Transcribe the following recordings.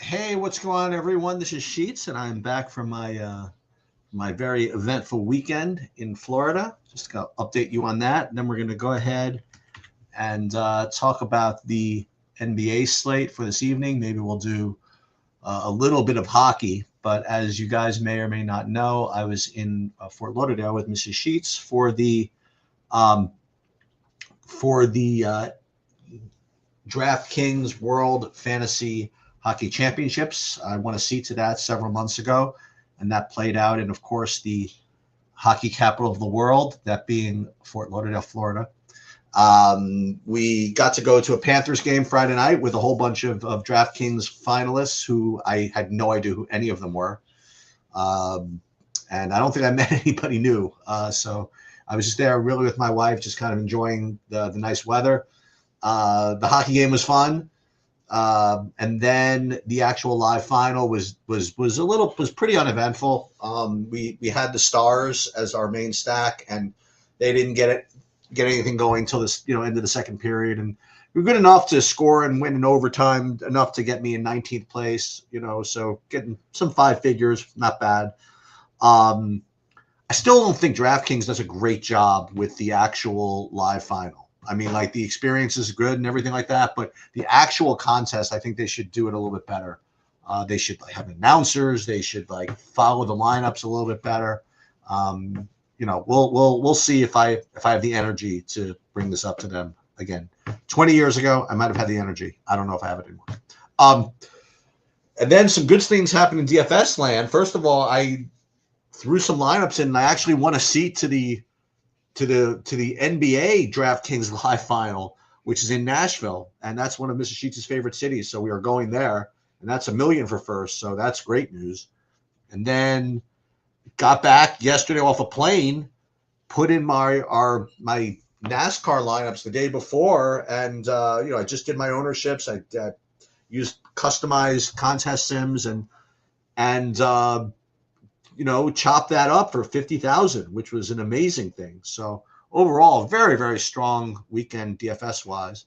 Hey, what's going on, everyone? This is Sheets, and I'm back from my very eventful weekend in Florida. Just to update you on that. And then we're going to go ahead and talk about the NBA slate for this evening. Maybe we'll do a little bit of hockey. But as you guys may or may not know, I was in Fort Lauderdale with Mrs. Sheets um, for the DraftKings World Fantasy Hockey Championships. I won a seat to that several months ago, and that played out in, of course, the hockey capital of the world, that being Fort Lauderdale, Florida. We got to go to a Panthers game Friday night with a whole bunch of DraftKings finalists who I had no idea who any of them were. Um, and I don't think I met anybody new. So I was just there really with my wife, just kind of enjoying the nice weather. The hockey game was fun. And then the actual live final was pretty uneventful. We had the Stars as our main stack, and they didn't get anything going until this end of the second period, and we were good enough to score and win in overtime, enough to get me in 19th place. So getting some five figures, not bad. Um, I still don't think DraftKings does a great job with the actual live final. I mean, like, the experience is good and everything like that, but the actual contest, I think they should do it a little bit better. They should have announcers. They should follow the lineups a little bit better. We'll see if I have the energy to bring this up to them again. 20 years ago, I might have had the energy. I don't know if I have it anymore. And then some good things happened in DFS land. First of all, I threw some lineups in, and I actually won a seat to the NBA DraftKings Live Final, which is in Nashville, and that's one of Mrs. Sheets' favorite cities. So we are going there, and that's $1 million for first. So that's great news. And then got back yesterday off a plane, put in my NASCAR lineups the day before, and I just did my ownerships. I used customized contest sims and chop that up for 50,000, which was an amazing thing. So overall, very, very strong weekend DFS wise.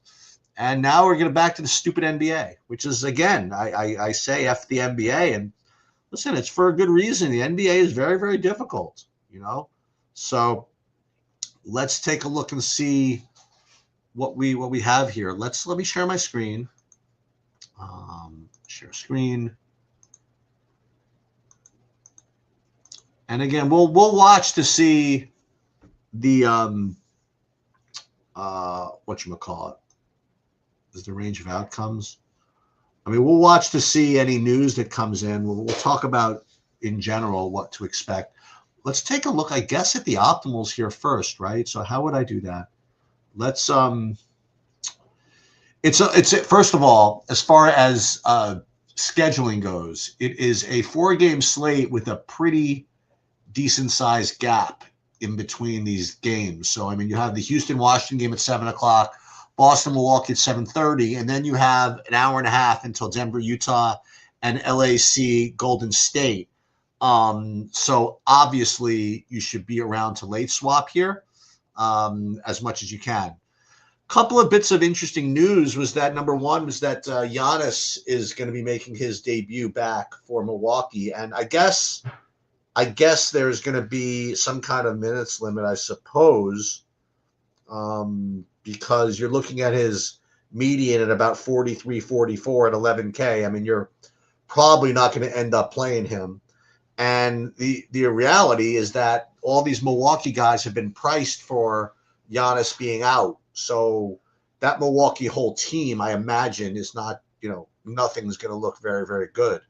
And now we're getting back to the stupid NBA, which is, again, I say F the NBA, and listen, it's for a good reason. The NBA is very, very difficult, So let's take a look and see what we have here. Let me share my screen. Share screen. And again, we'll watch to see the whatchamacallit is the range of outcomes. I mean, we'll watch to see any news that comes in. We'll talk about in general what to expect. Let's take a look, I guess, at the optimals here first, right? So how would I do that? Let's it's first of all, as far as scheduling goes, it is a 4-game slate with a pretty decent sized gap in between these games. So, I mean, you have the Houston-Washington game at 7 o'clock, Boston-Milwaukee at 7:30, and then you have an hour and a half until Denver-Utah and LAC-Golden State. So obviously you should be around to late swap here as much as you can. Couple of bits of interesting news was that, number one, was that Giannis is going to be making his debut back for Milwaukee, and I guess there's going to be some kind of minutes limit, I suppose, because you're looking at his median at about 43, 44 at 11K. I mean, you're probably not going to end up playing him. And the reality is that all these Milwaukee guys have been priced for Giannis being out. So that Milwaukee whole team, I imagine, is not, nothing's going to look very, very good.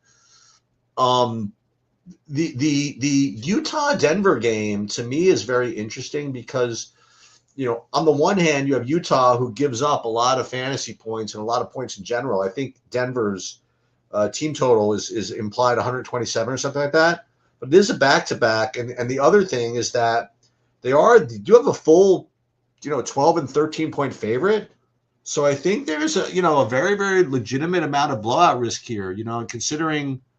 The Utah Denver game to me is very interesting because, on the one hand, you have Utah, who gives up a lot of fantasy points and a lot of points in general. I think Denver's team total is implied 127 or something like that. But it is a back-to-back. And the other thing is that they do have a full, 12 and 13-point favorite. So I think there's a very, very legitimate amount of blowout risk here, considering –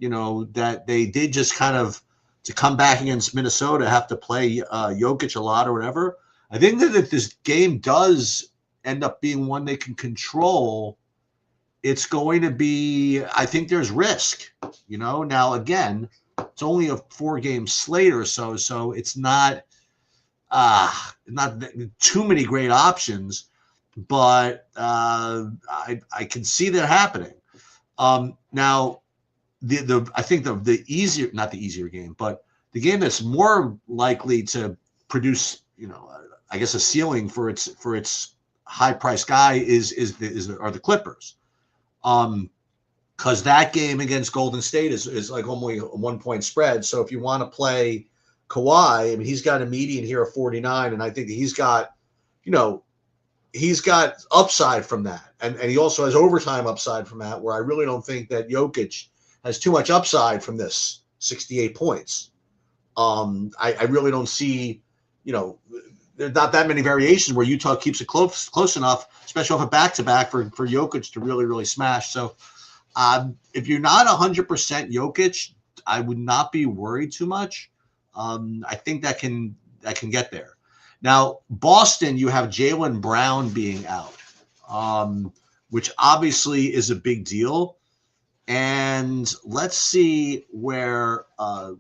that they did just kind of, to come back against Minnesota, have to play Jokic a lot or whatever. I think that if this game does end up being one they can control, it's going to be, I think there's risk, Now, again, it's only a 4-game slate or so, so it's not too many great options, but I can see that happening. Now, I think the easier, not the easier game, but the game that's more likely to produce, I guess a ceiling for its high price guy are the Clippers. Because that game against Golden State is like only a 1-point spread. So if you want to play Kawhi, I mean, he's got a median here of 49, and I think he's got upside from that. And he also has overtime upside from that, where I really don't think that Jokic has too much upside from this 68 points. I really don't see, there's not that many variations where Utah keeps it close enough, especially off a back-to-back for Jokic to really, really smash. So if you're not 100% Jokic, I would not be worried too much. I think that can get there. Now, Boston, you have Jaylen Brown being out, which obviously is a big deal. And let's see where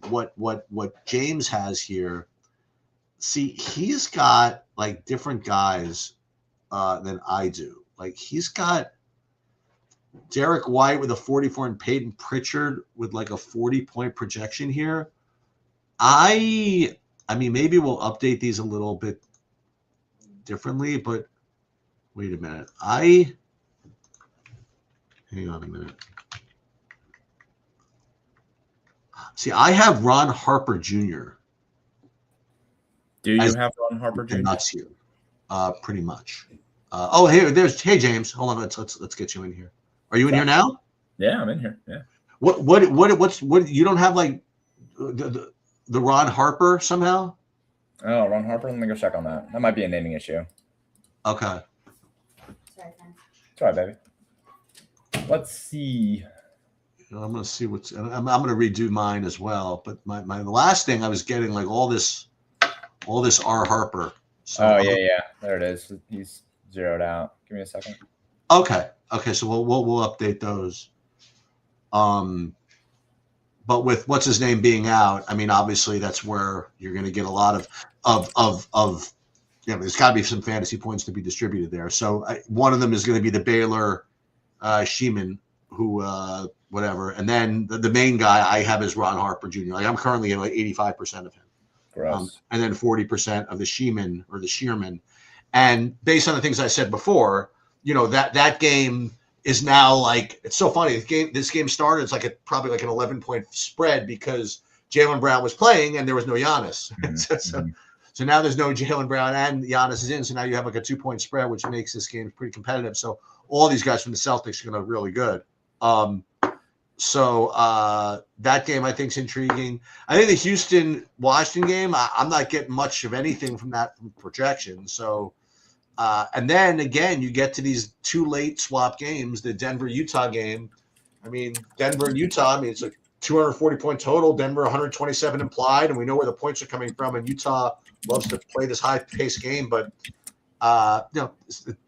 what James has here. See, he's got like different guys than I do. Like he's got Derek White with a 44 and Peyton Pritchard with like a 40-point projection here. I mean, maybe we'll update these a little bit differently, but wait a minute. Hang on a minute. See, I have Ron Harper Jr. Do you have Ron Harper Jr.? Nuts here, pretty much. Hey James, hold on. Let's get you in here. Are you in here now? Yeah, I'm in here. Yeah. What? You don't have like the Ron Harper somehow? Oh, Ron Harper. Let me go check on that. That might be a naming issue. Okay. Sorry, baby. Let's see. I'm gonna see I'm gonna redo mine as well. But my last thing I was getting like all this R Harper. So, yeah, there it is. He's zeroed out. Give me a second. Okay. So we'll update those. But with what's his name being out, I mean, obviously that's where you're going to get a lot of there's got to be some fantasy points to be distributed there. So one of them is going to be the Baylor Sheeman, who whatever, and then the main guy I have is Ron Harper Jr. Like I'm currently at like 85% of him, and then 40% of the Sheeman or the Shearman. And based on the things I said before, that game is now like, it's so funny. This game started, it's like probably like an 11-point spread because Jaylen Brown was playing and there was no Giannis. Mm-hmm. So now there's no Jaylen Brown and Giannis is in. So now you have like a 2-point spread, which makes this game pretty competitive. So all these guys from the Celtics are going to look really good. So that game I think is intriguing. I think the Houston-Washington game, I'm not getting much of anything from that projection. So, and then again, you get to these 2 late swap games, the Denver-Utah game. I mean, Denver and Utah, it's like 240-point total, Denver 127 implied, and we know where the points are coming from, and Utah loves to play this high-paced game, but the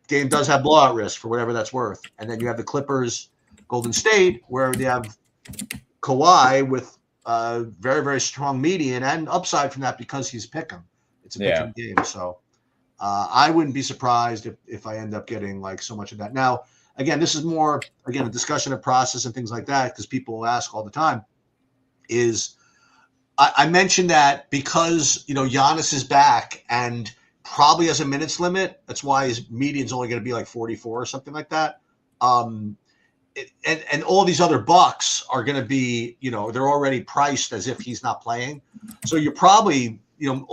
game does have blowout risk for whatever that's worth. And then you have the Clippers, Golden State, where they have Kawhi with very, very strong median and upside from that because he's picking. It's a picking game, so I wouldn't be surprised if I end up getting like so much of that. Now, again, this is more, a discussion of process and things like that because people will ask all the time is I mentioned that because, Giannis is back and probably has a minutes limit. That's why his median's only going to be like 44 or something like that. And all these other Bucks are going to be, they're already priced as if he's not playing. So you're probably, you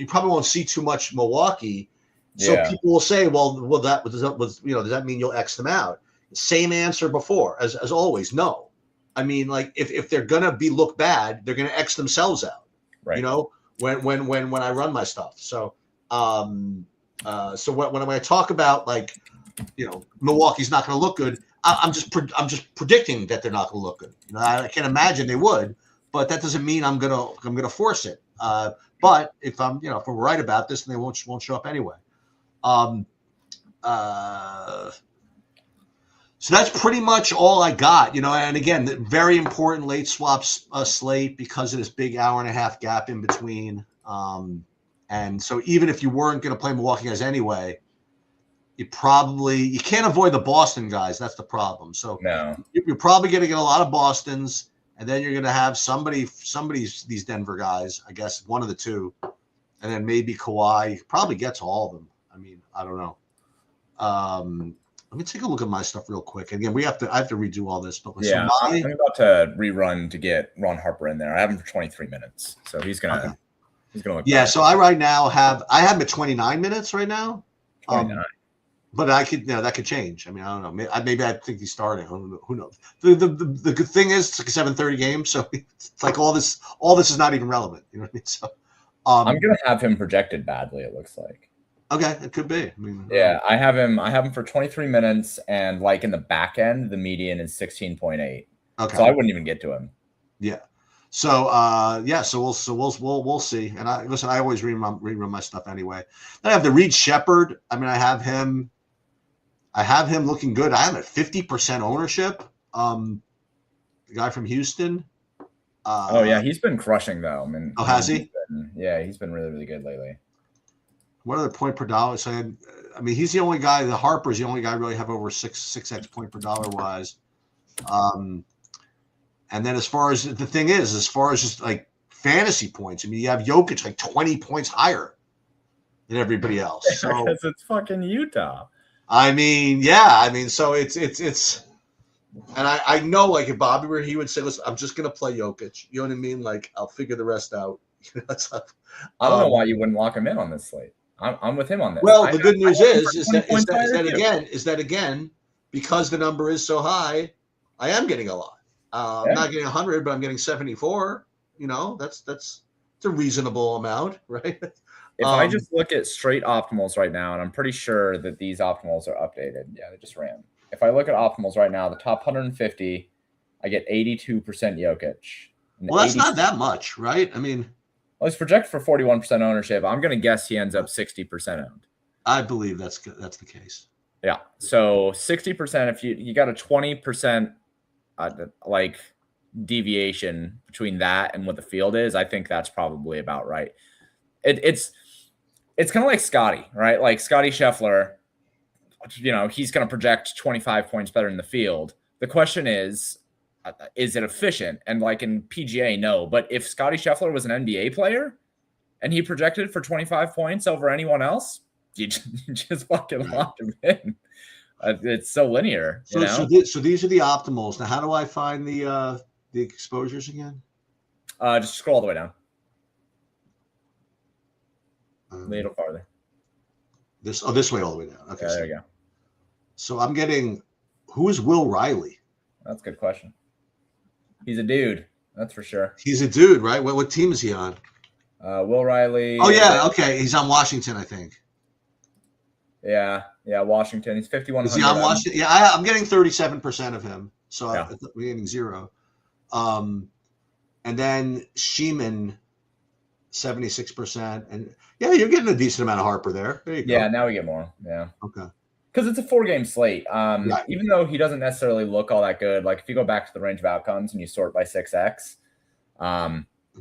probably won't see too much Milwaukee. So people will say, well, does that mean you'll X them out? Same answer before, as always. No, I mean, like if they're gonna look bad, they're gonna X themselves out. Right. When I run my stuff. So when I talk about like, Milwaukee's not going to look good, I'm just predicting that they're not going to look good. I can't imagine they would, but that doesn't mean I'm gonna force it. But if if we're right about this, then they won't show up anyway. So that's pretty much all I got, and again, the very important late swaps slate because of this big hour and a half gap in between. And so even if you weren't going to play Milwaukee guys anyway, you can't avoid the Boston guys. That's the problem. So No. you're probably going to get a lot of Bostons, and then you're going to have somebody's these Denver guys, I guess, one of the two, and then maybe Kawhi. You probably get to all of them. I mean, I don't know. Let me take a look at my stuff real quick. Again, I have to redo all this. But yeah, I'm about to rerun to get Ron Harper in there. I have him for 23 minutes, so he's gonna look. Yeah, so I right now have him at 29 minutes right now. 29. But that could change. I mean, I don't know. Maybe I think he's starting. Who knows? The good thing is it's like a 7:30 game, so it's like all this is not even relevant. You know what I mean? So I'm gonna have him projected badly. It looks like. Okay, it could be. I mean, yeah, I have him for 23 minutes, and like in the back end, the median is 16.8. Okay, so I wouldn't even get to him. Yeah. So we'll see. And I always rerun my stuff anyway. Then I have the Reed Shepherd. I mean, I have him looking good. I am at 50% ownership. The guy from Houston. Oh yeah, he's been crushing though. I mean, has he? He's been really, really good lately. What other point per dollar? So I mean, he's the only guy. The Harper's the only guy I really have over 6x point per dollar wise. And then as far as just like fantasy points, I mean, you have Jokic like 20 points higher than everybody else. So because it's fucking Utah. I mean, yeah. I mean, so it's, and I know like if Bobby were, he would say, "Listen, I'm just gonna play Jokic." You know what I mean? Like I'll figure the rest out. I don't know why you wouldn't lock him in on this slate. I'm with him on this. Well, the good news is that again, because the number is so high, I am getting a lot. I'm not getting 100, but I'm getting 74. That's a reasonable amount, right? If I just look at straight optimals right now, and I'm pretty sure that these optimals are updated. Yeah, they just ran. If I look at optimals right now, the top 150, I get 82% Jokic. Well, that's not that much, right? I mean, well, he's projected for 41% ownership. I'm going to guess he ends up 60% owned. I believe that's the case. Yeah. So 60%, if you got a 20% like deviation between that and what the field is, I think that's probably about right. It's kind of like Scotty, right? Like Scotty Scheffler, he's going to project 25 points better in the field. The question is it efficient? And like in PGA, no. But if Scotty Scheffler was an NBA player and he projected for 25 points over anyone else, you just fucking locked him in. It's so linear. So these are the optimals. Now, how do I find the exposures again? Just scroll all the way down. A little farther. This way all the way down. Okay, there you go. So I'm getting, who is Will Riley? That's a good question. He's a dude, that's for sure. He's a dude, right? What team is he on? Will Riley. Oh yeah, okay. He's on Washington, I think. Yeah, Washington. He's 5,100. Is he on Washington? Yeah, I'm getting 37% of him, so yeah. We're getting 0. And then Sheeman, 76%, and yeah, you're getting a decent amount of Harper there. There you go. Yeah, now we get more. Yeah. Okay. Because it's a 4-game slate. Right. Even though he doesn't necessarily look all that good, like if you go back to the range of outcomes and you sort by 6x,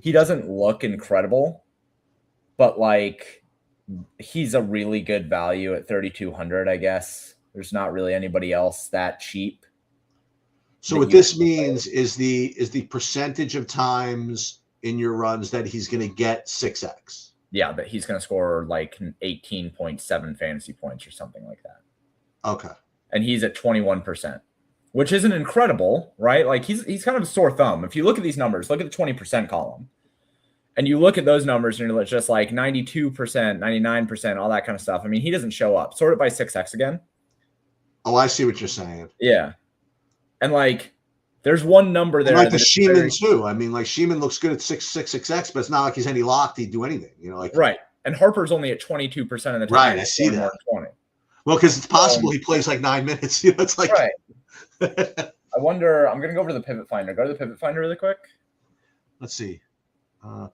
he doesn't look incredible, but like he's a really good value at 3,200, I guess. There's not really anybody else that cheap. So what this means is the percentage of times in your runs that he's going to get 6x. Yeah, but he's going to score like 18.7 fantasy points or something like that. Okay. And he's at 21%, which isn't incredible, right? Like he's kind of a sore thumb. If you look at these numbers, look at the 20% column. And you look at those numbers and you're just like 92%, 99%, all that kind of stuff. I mean, he doesn't show up. Sort it by 6x again. Oh, I see what you're saying. Yeah. And like there's one number there. And like the Sheeman too. I mean, like Sheeman looks good at 6x, but it's not like he's any locked. He'd do anything, like right. And Harper's only at 22% of the time. Right, I see that. 20. Well, because it's possible he plays like 9 minutes. It's like right. I wonder. I'm gonna go over to the pivot finder. Go to the pivot finder really quick. Let's see.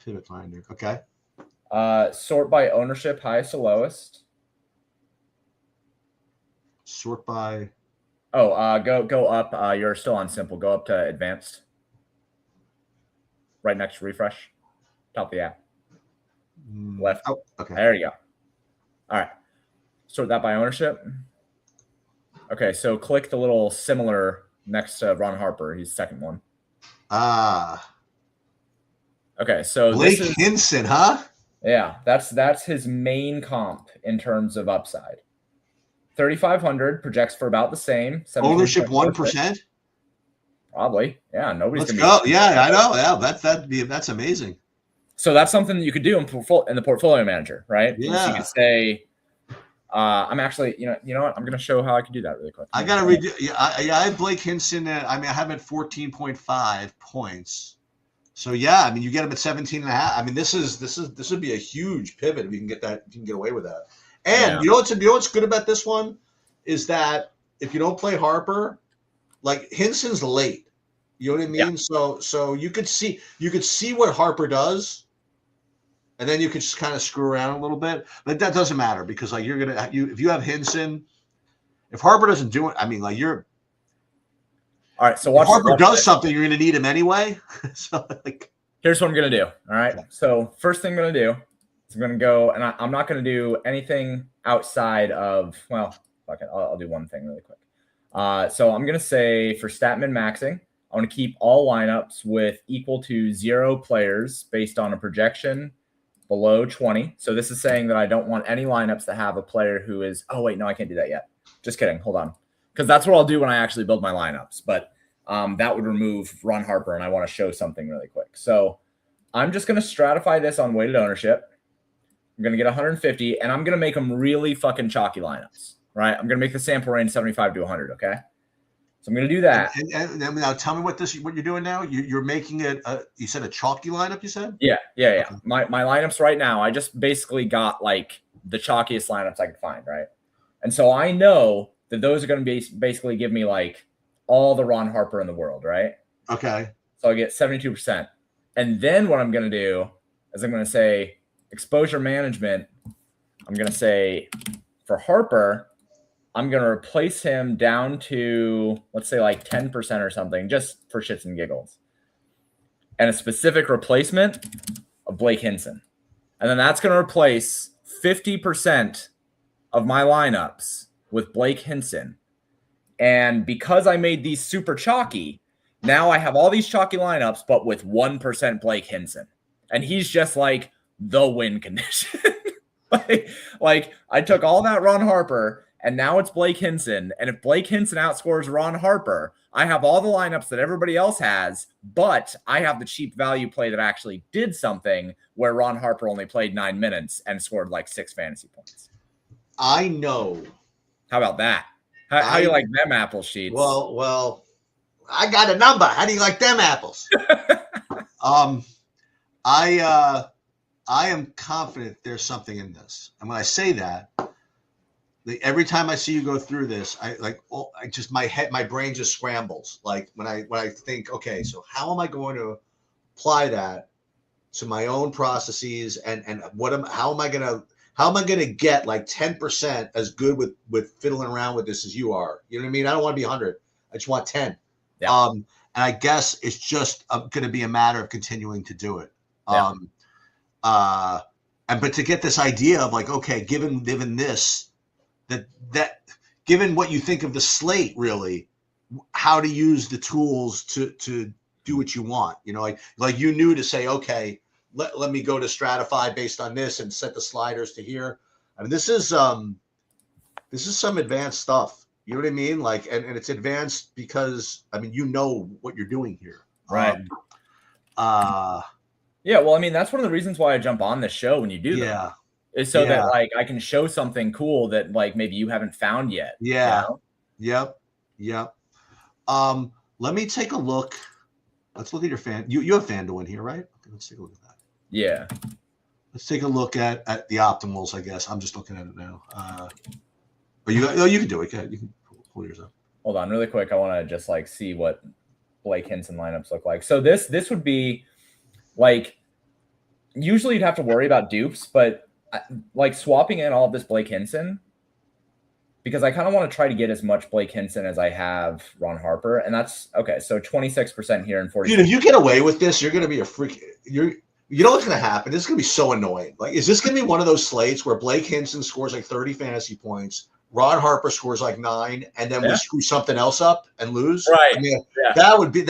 Pivot finder. Okay. Sort by ownership, highest to lowest. Sort by. Go up. You're still on simple. Go up to advanced. Right next to refresh. Top of the app. Left. Oh, okay. There you go. All right. Sort that by ownership. Okay, so click the little similar next to Ron Harper. He's second one. Okay, so Blake Hinson, huh? Yeah, that's his main comp in terms of upside. 3,500 projects for about the same. Ownership 1%. Probably, yeah. Nobody's Let's gonna go. Yeah, I know. Yeah, that's amazing. So that's something that you could do in the portfolio manager, right? Yeah. So you could say, I'm actually, you know what? I'm going to show how I can do that really quick. I got to read. Yeah, I have Blake Hinson. I mean, I have him at 14.5 points. So yeah, I mean, you get him at 17 and a half. I mean, this would be a huge pivot if you can get that. If you can get away with that. And you know what's good about this one is that if you don't play Harper, like Hinson's late. You know what I mean? Yeah. So you could see what Harper does, and then you could just kind of screw around a little bit. But that doesn't matter because like if you have Hinson, if Harper doesn't do it, I mean like you're all right. So watch, if Harper does something, you're gonna need him anyway. So like here's what I'm gonna do. All right. Okay. So first thing I'm gonna do is I'm gonna go and I'm not gonna do anything outside of fuck it. I'll do one thing really quick. So I'm gonna say for stat min maxing, I want to keep all lineups with equal to 0 players based on a projection below 20. So this is saying that I don't want any lineups that have a player who is, oh wait, no, I can't do that yet. Just kidding. Hold on. Because that's what I'll do when I actually build my lineups. But that would remove Ron Harper, and I want to show something really quick. So I'm just going to stratify this on weighted ownership. I'm going to get 150, and I'm going to make them really fucking chalky lineups, right? I'm going to make the sample range 75 to 100, okay? So I'm going to do that. And now tell me what you're doing now. You're making it. You said a chalky lineup. You said. Yeah. Okay. My lineups right now. I just basically got like the chalkiest lineups I could find, right? And so I know that those are going to be basically give me like all the Ron Harper in the world, right? Okay. So I get 72%, and then what I'm going to do is I'm going to say exposure management. I'm going to say for Harper, I'm going to replace him down to, let's say, like 10% or something, just for shits and giggles. And a specific replacement of Blake Hinson. And then that's going to replace 50% of my lineups with Blake Hinson. And because I made these super chalky, now I have all these chalky lineups, but with 1% Blake Hinson. And he's just like the win condition. like I took all that Ron Harper, and now it's Blake Hinson. And if Blake Hinson outscores Ron Harper, I have all the lineups that everybody else has, but I have the cheap value play that actually did something where Ron Harper only played 9 minutes and scored like 6 fantasy points. I know. How about that? How do you like them apple sheets? Well, I got a number. How do you like them apples? I am confident there's something in this. And when I say that, every time I see you go through this, my brain just scrambles. Like when I think, okay, so how am I going to apply that to my own processes and how am I gonna get like 10% as good with fiddling around with this as you are? You know what I mean? I don't want to be 100. I just want 10. Yeah. And I guess it's just going to be a matter of continuing to do it. Yeah. But to get this idea of like, okay, given this, that given what you think of the slate, really, how to use the tools to do what you want. You know, like you knew to say, okay, let me go to stratify based on this and set the sliders to here. I mean, this is some advanced stuff. You know what I mean? Like, and it's advanced because I mean, you know what you're doing here, right? Yeah. Well, I mean, that's one of the reasons why I jump on this show when you do that. Yeah. Is so that like I can show something cool that like maybe you haven't found yet. Yeah. You know? Yep. Let me take a look. Let's look at your you have FanDuel in here, right? Okay, let's take a look at that. Yeah. Let's take a look at the optimals, I guess. I'm just looking at it now. You can do it. You can pull yours up. Hold on really quick. I want to just like see what Blake Hinson lineups look like. So this would be like usually you'd have to worry about dupes, but like swapping in all of this Blake Hinson because I kind of want to try to get as much Blake Hinson as I have Ron Harper, and that's okay. So 26% here and 40. Dude, if you get away with this, you're gonna be a freak. You know what's gonna happen? This is gonna be so annoying. Like, is this gonna be one of those slates where Blake Hinson scores like 30 fantasy points, Ron Harper scores like 9, and then we screw something else up and lose? Right. I mean, that would be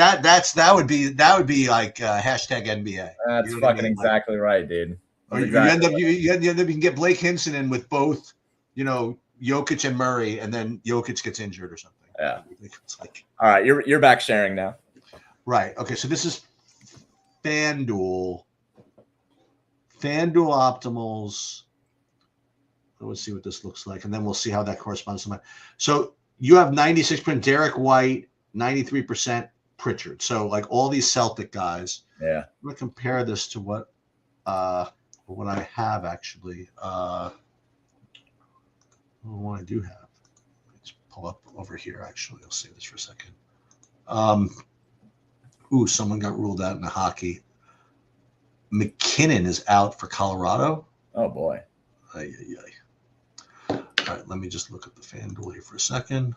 like hashtag NBA. That's fucking exactly right, dude. Or you end up you can get Blake Hinson in with both, Jokic and Murray, and then Jokic gets injured or something. Yeah. It's like, all right, you're back sharing now. Right. Okay. So this is FanDuel optimals. Let's see what this looks like, and then we'll see how that corresponds to mine. So you have 96% Derek White, 93% Pritchard. So like all these Celtic guys. Yeah. I'm gonna compare this to what I have actually. What I do have. Let's pull up over here. Actually, I'll save this for a second. Someone got ruled out in the hockey. McKinnon is out for Colorado. Oh boy. All right, let me just look at the FanDuel here for a second.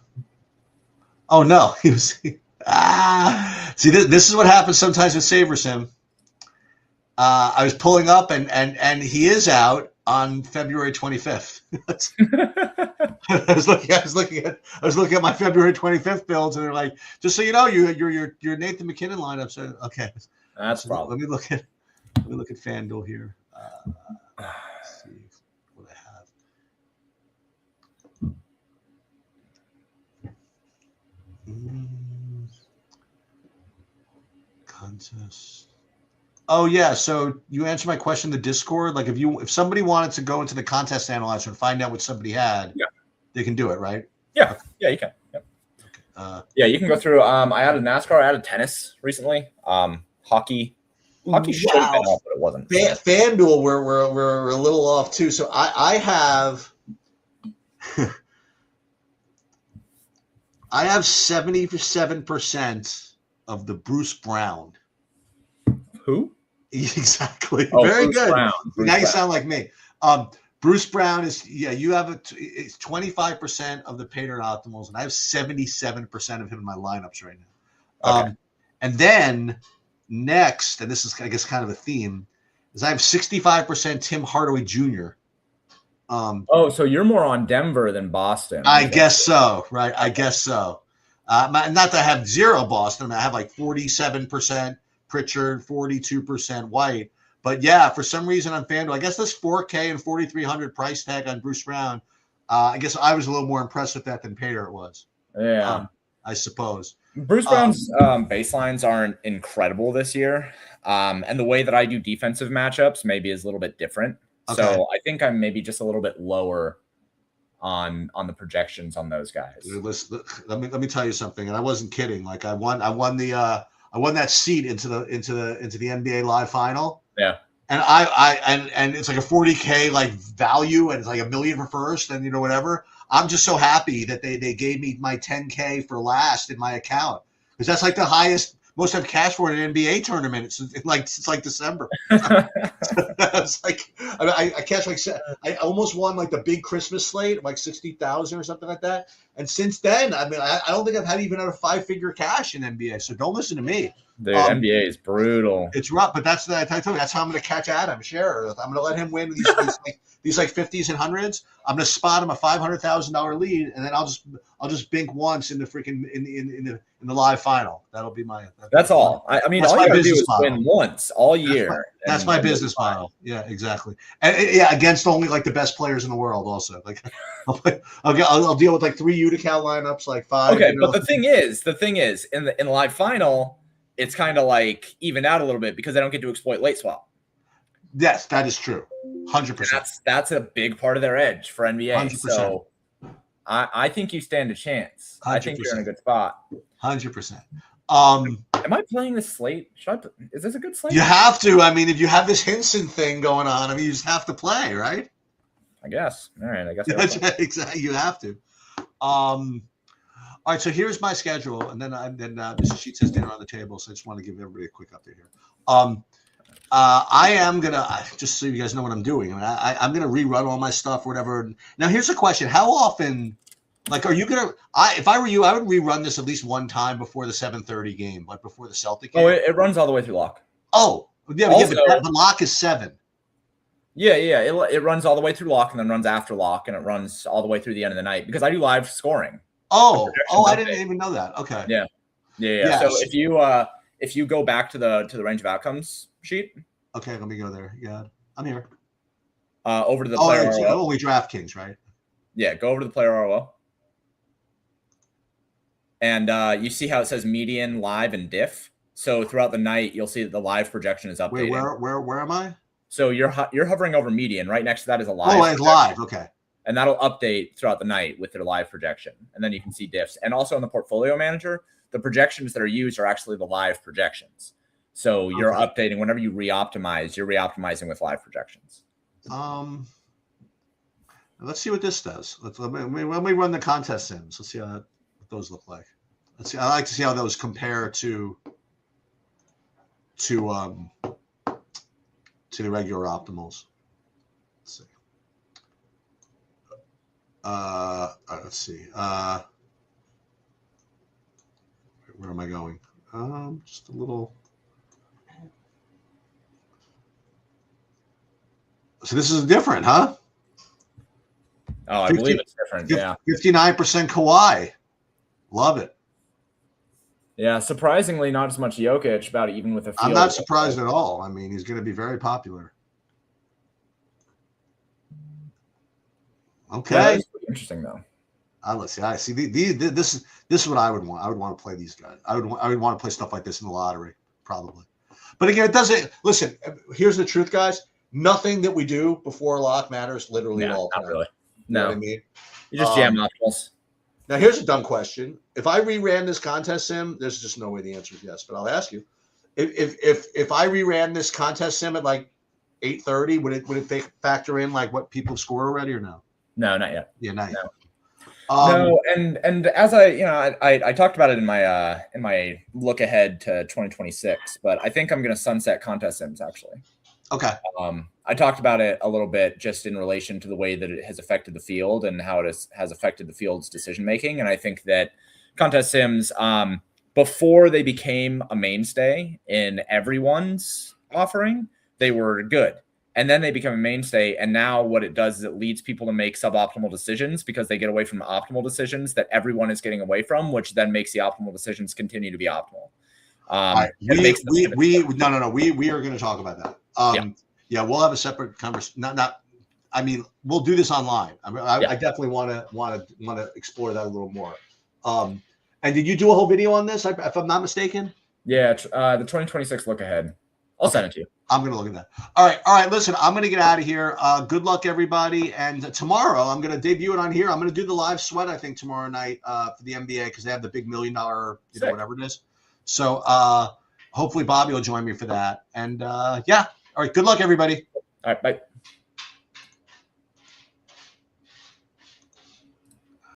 Oh no, he was. See, this is what happens sometimes with SaberSim. I was pulling up, and he is out on February 25th. I was looking at my February 25th builds, and they're like, just so you know, your Nathan McKinnon lineup. So okay, that's so problem. Let me look at FanDuel here. Let's see what I have. Contest. Oh yeah, so you answered my question in the Discord. Like if somebody wanted to go into the contest analyzer and find out what somebody had, they can do it, right? Yeah, okay. Yeah, you can. Yep. Okay. You can go through. I added NASCAR, I added tennis recently. Hockey should have been off, but it wasn't. FanDuel, we're a little off too. So I have I have 77% of the Bruce Brown. Who? Exactly. Oh, very Bruce good. Brown. Now you sound like me. Bruce Brown is you have it's 25% of the Patriot optimals, and I have 77% of him in my lineups right now. Okay. And then next, and this is I guess kind of a theme, is I have 65% Tim Hardaway Jr. So you're more on Denver than Boston. I guess so, right? I guess so. Not that I have zero Boston. I have like 47% Pritchard, 42% White. But yeah, for some reason on FanDuel, I guess this 4K and 4,300 price tag on Bruce Brown. I guess I was a little more impressed with that than Pater was. Yeah, I suppose. Bruce Brown's baselines aren't incredible this year, and the way that I do defensive matchups maybe is a little bit different. Okay. So I think I'm maybe just a little bit lower on the projections on those guys. Let me tell you something, and I wasn't kidding. Like I won that seat into the NBA Live Final. Yeah. And and it's like a 40K like value, and it's like $1 million for first, and whatever. I'm just so happy that they gave me my 10K for last in my account, because that's like the highest most I've cashed for in an NBA tournament. It's like December. It's like I cashed I almost won like the big Christmas slate, like 60,000 or something like that. And since then, I mean, I don't think I've had even a 5-figure cash in NBA. So don't listen to me. Dude, NBA is brutal. It's rough, but that's how I'm going to catch Adam Scherer. I'm going to let him win these 50s and 100s. I'm going to spot him a $500,000 lead, and then I'll just bink once in the freaking in the live final. That'll be my. That's all. I mean, all you got to do is win once all year. That's my business model. Yeah, exactly. And against only like the best players in the world. Also, like I'll deal with like 3 Utica lineups, like 5. Okay, but the thing is, in the live final, it's kind of like evened out a little bit because they don't get to exploit late swap. Yes, that is true. 100%. That's a big part of their edge for NBA. 100%. So I think you stand a chance. 100%. I think you're in a good spot. 100%. Am I playing this slate? Is this a good slate? You have to. I mean, if you have this Hinson thing going on, I mean, you just have to play, right? I guess. All right. I guess. Exactly. You have to. All right. So here's my schedule, and then Mr. Sheets has dinner on the table, so I just want to give everybody a quick update here. I am gonna just so you guys know what I'm doing. I'm gonna rerun all my stuff, or whatever. Now, here's a question: how often Like, are you gonna? If I were you, I would rerun this at least one time before the 7:30 game, like before the Celtic game. Oh, it runs all the way through lock. Oh, yeah, Also, the lock is 7. Yeah. It runs all the way through lock and then runs after lock, and it runs all the way through the end of the night because I do live scoring. Oh, I didn't even know that. Okay. Yeah. So if you go back to the range of outcomes sheet. Okay, let me go there. Yeah, I'm here. Over to the player ROO. Only DraftKings, right? Yeah, go over to the player ROO. And you see how it says median, live, and diff. So throughout the night, you'll see that the live projection is updating. Wait, where am I? So you're hovering over median. Right next to that is a live. Oh, it's live. Okay. And that'll update throughout the night with their live projection. And then you can see diffs. And also in the portfolio manager, the projections that are used are actually the live projections. So you're updating whenever you re-optimize, you're re-optimizing with live projections. Let's see what this does. Let me run the contest sims. Let's see what those look like. Let's see. I like to see how those compare to the regular optimals. Let's see. Let's see. Where am I going? Just a little. So this is different, huh? Oh, I believe it's different. Yeah. 59% Kawhi. Love it. Yeah, surprisingly, not as much Jokic, about even with a field. I'm not surprised at all. I mean, he's going to be very popular. Okay. Yeah, that's pretty interesting, though. Let's see. I see. This is what I would want. I would want to play these guys. I would want to play stuff like this in the lottery, probably. But again, it doesn't. Listen, here's the truth, guys. Nothing that we do before lock matters literally at all. Not really. You know what I mean? You just jam optimals. Now, here's a dumb question. If I reran this contest sim, there's just no way the answer is yes. But I'll ask you, if I reran this contest sim at like 8:30, would it factor in like what people score already or no? No, not yet. Yeah, not yet. No, and as I talked about it in my look ahead to 2026, but I think I'm going to sunset contest sims actually. Okay. I talked about it a little bit just in relation to the way that it has affected the field and how it has affected the field's decision making. And I think that contest sims, before they became a mainstay in everyone's offering, they were good. And then they become a mainstay. And now what it does is it leads people to make suboptimal decisions because they get away from optimal decisions that everyone is getting away from, which then makes the optimal decisions continue to be optimal. Right. We are going to talk about that. Yeah, we'll have a separate conversation. I mean, we'll do this online. I definitely want to explore that a little more. And did you do a whole video on this, if I'm not mistaken? Yeah, the 2026 look ahead. I'll send it to you. I'm going to look at that. All right. Listen, I'm going to get out of here. Good luck, everybody. And tomorrow, I'm going to debut it on here. I'm going to do the live sweat, I think, tomorrow night for the NBA because they have the big $1 million, whatever it is. So hopefully Bobby will join me for that. And All right. Good luck, everybody. All right. Bye.